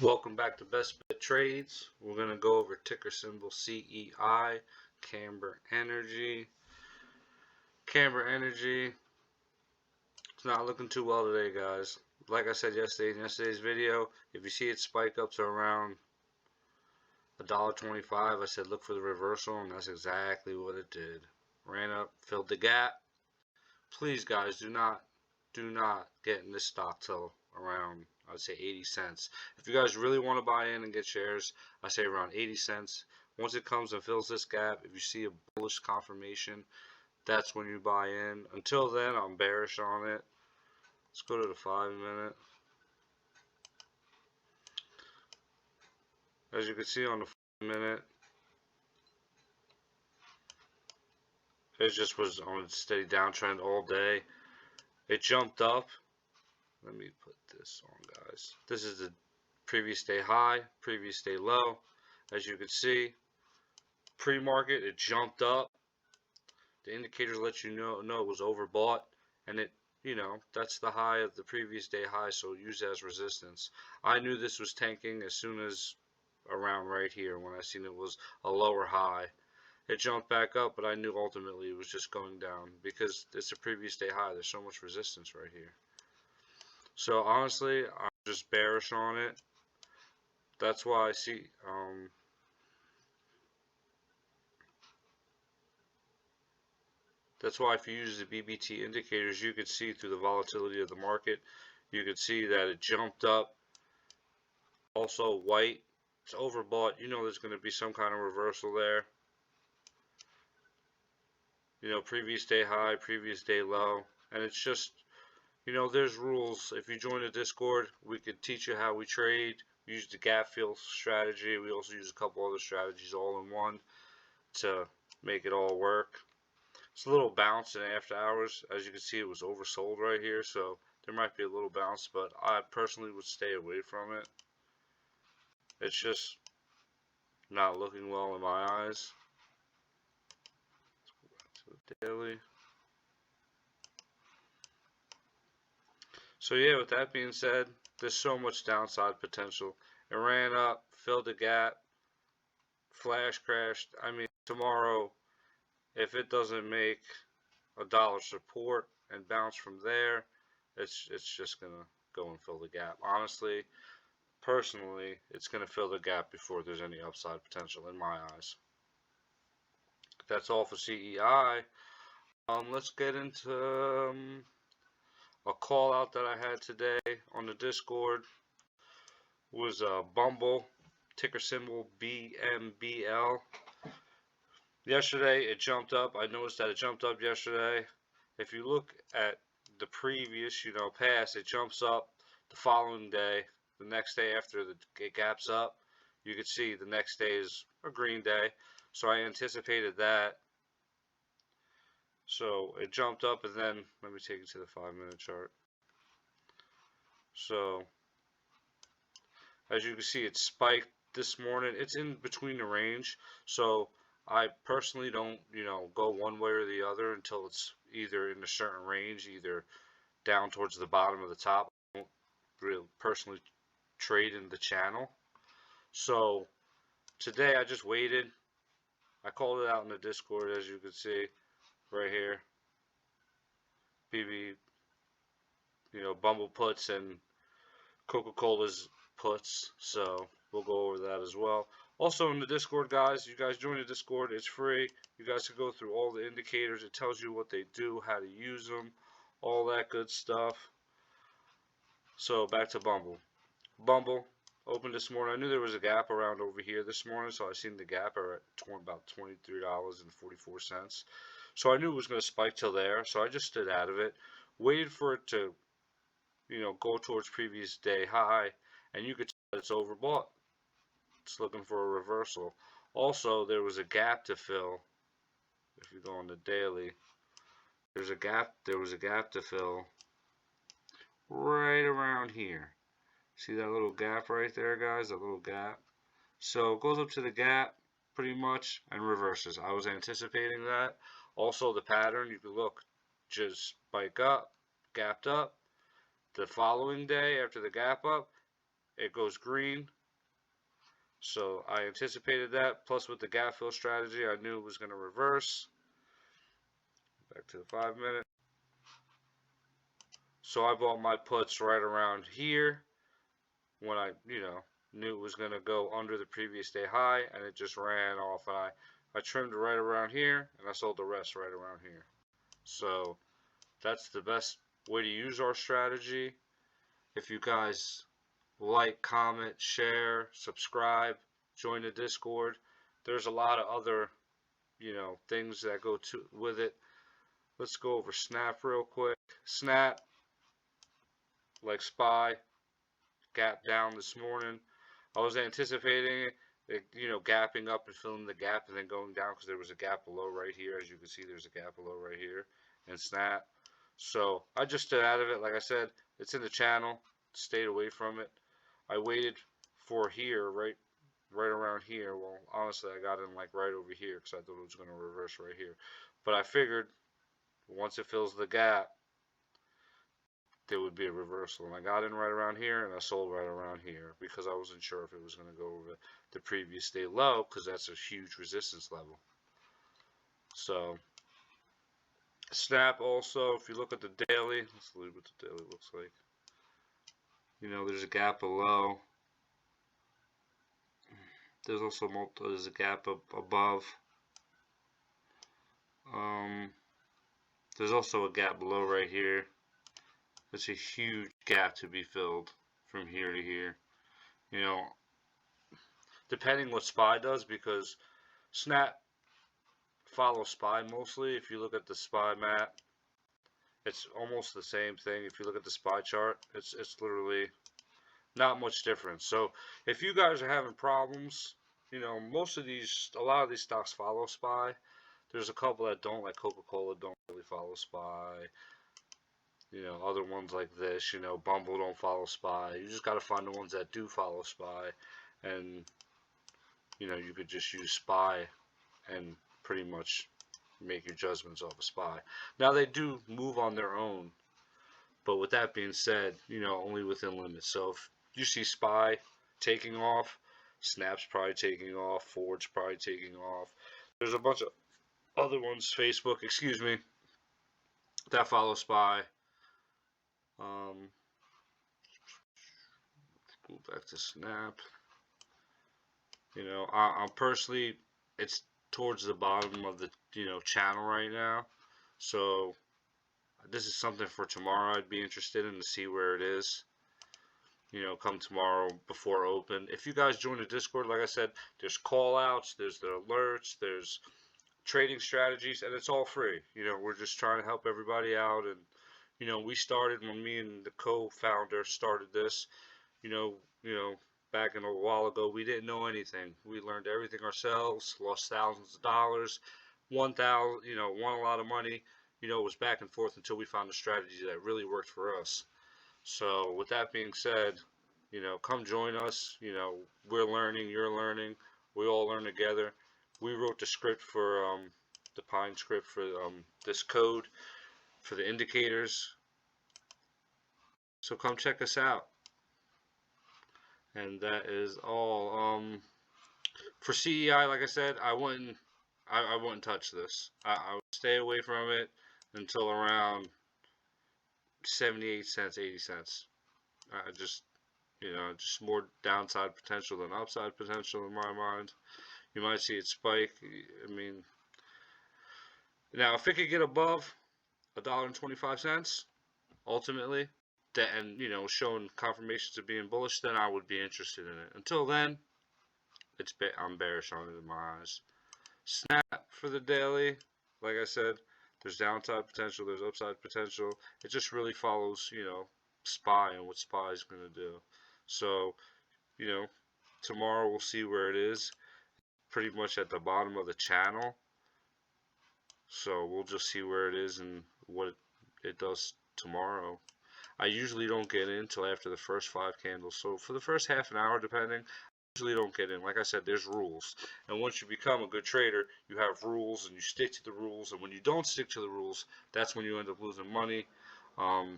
Welcome back to Best Bet Trades. We're going to go over ticker symbol CEI, Camber Energy. Camber Energy, it's not looking too well today, guys. Like I said yesterday in yesterday's video, if you see it spike up to around $1.25, I said look for the reversal, and that's exactly what it did. Ran up, filled the gap. Please, guys, do not get in this stock till around, I'd say 80 cents. If you guys really want to buy in and get shares, I say around 80 cents. Once it comes and fills this gap, if you see a bullish confirmation, that's when you buy in. Until then, I'm bearish on it. Let's go to the 5-minute. As you can see on the 5-minute, it just was on a steady downtrend all day. It jumped up. Let me put this on, guys. This is the previous day high, previous day low. As you can see, pre-market, it jumped up. The indicators let you know it was overbought, and it, that's the high of the previous day high, so use it as resistance. I knew this was tanking as soon as around right here when I seen it was a lower high. It jumped back up, but I knew ultimately it was just going down because it's a previous day high. There's so much resistance right here. So honestly, I'm just bearish on it. That's why I see that's why if you use the BBT indicators, you could see through the volatility of the market. You could see that it jumped up. Also white, it's overbought. You know there's going to be some kind of reversal there. Previous day high, previous day low, and it's just, there's rules. If you join the Discord, we could teach you how we trade. We use the gap fill strategy. We also use a couple other strategies all in one to make it all work. It's a little bounce in after hours. As you can see, it was oversold right here, so there might be a little bounce, but I personally would stay away from it. It's just not looking well in my eyes. Let's go back to the daily. So yeah, with that being said, there's so much downside potential. It ran up, filled the gap, flash crashed. I mean, tomorrow, if it doesn't make a dollar support and bounce from there, it's just gonna go and fill the gap. Honestly, personally, it's gonna fill the gap before there's any upside potential in my eyes. That's all for CEI. Let's get into a call out that I had today on the Discord. Was Bmbl, ticker symbol Bmbl. Yesterday it jumped up. I noticed that it jumped up yesterday. If you look at the previous, past, it jumps up the following day. The next day after it gaps up, you can see the next day is a green day. So I anticipated that. So it jumped up, and then let me take you to the 5-minute chart. So as you can see, it spiked this morning. It's in between the range. So I personally don't, go one way or the other until it's either in a certain range, either down towards the bottom or the top. I don't really personally trade in the channel. So today I just waited. I called it out in the Discord, as you can see right here. Bbby, Bmbl puts and Coca-Cola's puts. So we'll go over that as well. Also in the Discord, guys, you guys join the Discord. It's free. You guys can go through all the indicators. It tells you what they do, how to use them, all that good stuff. So back to Bmbl. Bmbl opened this morning. I knew there was a gap around over here this morning, so I seen the gap at about $23.44. So I knew it was going to spike till there, so I just stood out of it, waited for it to, go towards previous day high, and you could tell it's overbought. It's looking for a reversal. Also, there was a gap to fill. If you go on the daily, there was a gap to fill right around here. See that little gap right there, guys? That little gap. So it goes up to the gap pretty much and reverses. I was anticipating that. Also, the pattern, you can look, just spike up, gapped up. The following day after the gap up, it goes green. So I anticipated that. Plus with the gap fill strategy, I knew it was going to reverse. Back to the 5 minute. So I bought my puts right around here when I, knew it was going to go under the previous day high, and it just ran off. And I trimmed it right around here, and I sold the rest right around here. So that's the best way to use our strategy. If you guys like, comment, share, subscribe, join the Discord. There's a lot of other, things that go with it. Let's go over Snap real quick. Snap, like SPY, gap down this morning. I was anticipating it, gapping up and filling the gap and then going down because there was a gap below right here. As you can see, there's a gap below right here and Snap. So I just stood out of it. Like I said, it's in the channel. Stayed away from it. I waited for here, right around here. Well, honestly, I got in like right over here because I thought it was going to reverse right here. But I figured once it fills the gap, there would be a reversal. And I got in right around here and I sold right around here because I wasn't sure if it was going to go over the previous day low because that's a huge resistance level. So Snap also, if you look at the daily, let's look what the daily looks like. There's a gap below. There's also there's a gap above. There's also a gap below right here. It's a huge gap to be filled from here to here. Depending what SPY does, because Snap follows SPY mostly. If you look at the SPY map, it's almost the same thing. If you look at the SPY chart, it's literally not much difference. So if you guys are having problems, a lot of these stocks follow SPY. There's a couple that don't, like Coca-Cola don't really follow SPY. Other ones like this, Bmbl don't follow SPY. You just got to find the ones that do follow SPY, and you could just use SPY and pretty much make your judgments off of SPY. Now they do move on their own, but with that being said, only within limits. So if you see SPY taking off, Snap's probably taking off, Ford's probably taking off. There's a bunch of other ones, Facebook, excuse me, that follow SPY. Go back to Snap. I'm personally, it's towards the bottom of the channel right now, so this is something for tomorrow. I'd be interested in to see where it is. Come tomorrow before open. If you guys join the Discord, like I said, there's call outs, there's the alerts, there's trading strategies, and it's all free. We're just trying to help everybody out. And we started when me and the co-founder started this, back in a while ago. We didn't know anything. We learned everything ourselves, lost thousands of dollars, won a lot of money. It was back and forth until we found a strategy that really worked for us. So with that being said, come join us. We're learning, you're learning, we all learn together. We wrote the script for the Pine script for this code for the indicators. So come check us out. And that is all. For CEI, like I said, I wouldn't touch this. I would stay away from it until around 78 cents, 80 cents. Just more downside potential than upside potential in my mind. You might see it spike. I mean, now if it could get above $1.25, ultimately, and showing confirmations of being bullish, then I would be interested in it. Until then, I'm bearish on it in my eyes. Snap for the daily, like I said, there's downside potential, there's upside potential. It just really follows, SPY and what SPY is going to do. So, tomorrow we'll see where it is. Pretty much at the bottom of the channel. So we'll just see where it is and what it does tomorrow. I usually don't get in until after the first 5 candles. So for the first half an hour, depending, I usually don't get in. Like I said, there's rules. And once you become a good trader, you have rules and you stick to the rules. And when you don't stick to the rules, that's when you end up losing money. Like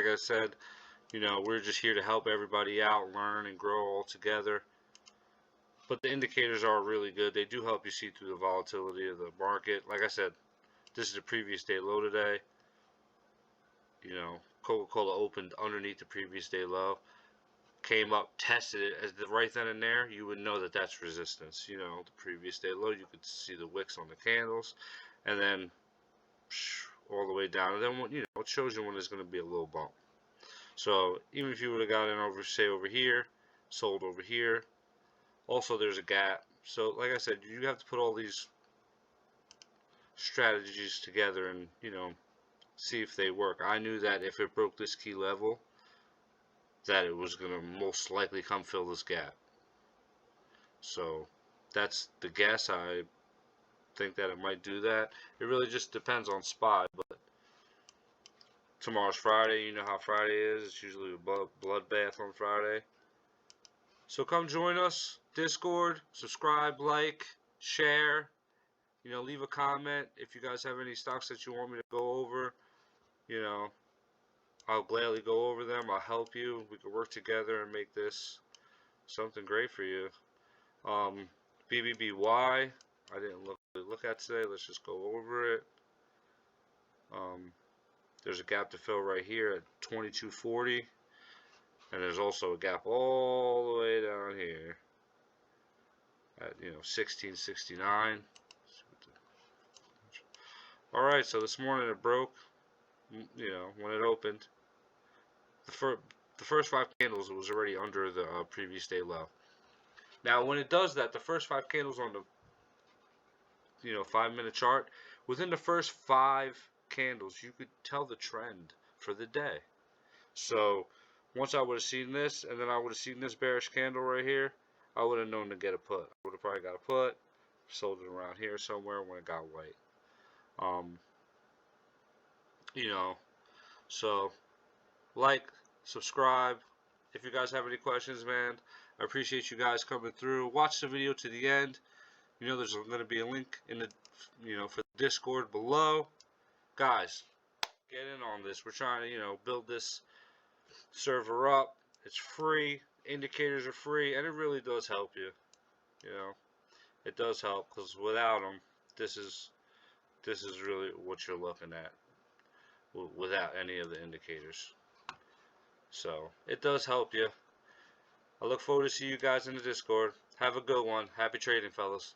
I said, You know, we're just here to help everybody out, learn and grow all together. But the indicators are really good. They do help you see through the volatility of the market. Like I said, this is the previous day low today. You know, Coca-Cola opened underneath the previous day low, came up, tested it as the right then and there. You would know that that's resistance. You know, the previous day low, you could see the wicks on the candles, and then all the way down. And then, you know, it shows you when there's going to be a little bump. So even if you would have got in over, say, over here, sold over here, also there's a gap. So like I said, you have to put all these strategies together and, you know, see if they work. I knew that if it broke this key level, that it was going to most likely come fill this gap. So that's the guess. I think that it might do that. It really just depends on SPY, but tomorrow's Friday. You know how Friday is. It's usually a bloodbath on Friday. So come join us. Discord, subscribe, like, share. You know, leave a comment if you guys have any stocks that you want me to go over. You know, I'll gladly go over them. I'll help you. We can work together and make this something great for you. BBBY, I didn't look at today. Let's just go over it. There's a gap to fill right here at 2240, and there's also a gap all the way down here at 1669. All right, so this morning it broke. You know, when it opened, the first 5 candles, it was already under the previous day low. Now, when it does that, the first 5 candles on the 5-minute chart, within the first 5 candles, you could tell the trend for the day. So once I would have seen this, and then I would have seen this bearish candle right here, I would have known to get a put. I would have probably got a put, sold it around here somewhere when it got white. You know, so like, subscribe. If you guys have any questions, man, I appreciate you guys coming through. Watch the video to the end. You know, there's going to be a link in the, for the Discord below. Guys, get in on this. We're trying to, build this server up. It's free. Indicators are free, and it really does help you. It does help, because without them, this is really what you're looking at without any of the indicators. So it does help you. I look forward to see you guys in the Discord. Have a good one. Happy trading, fellas.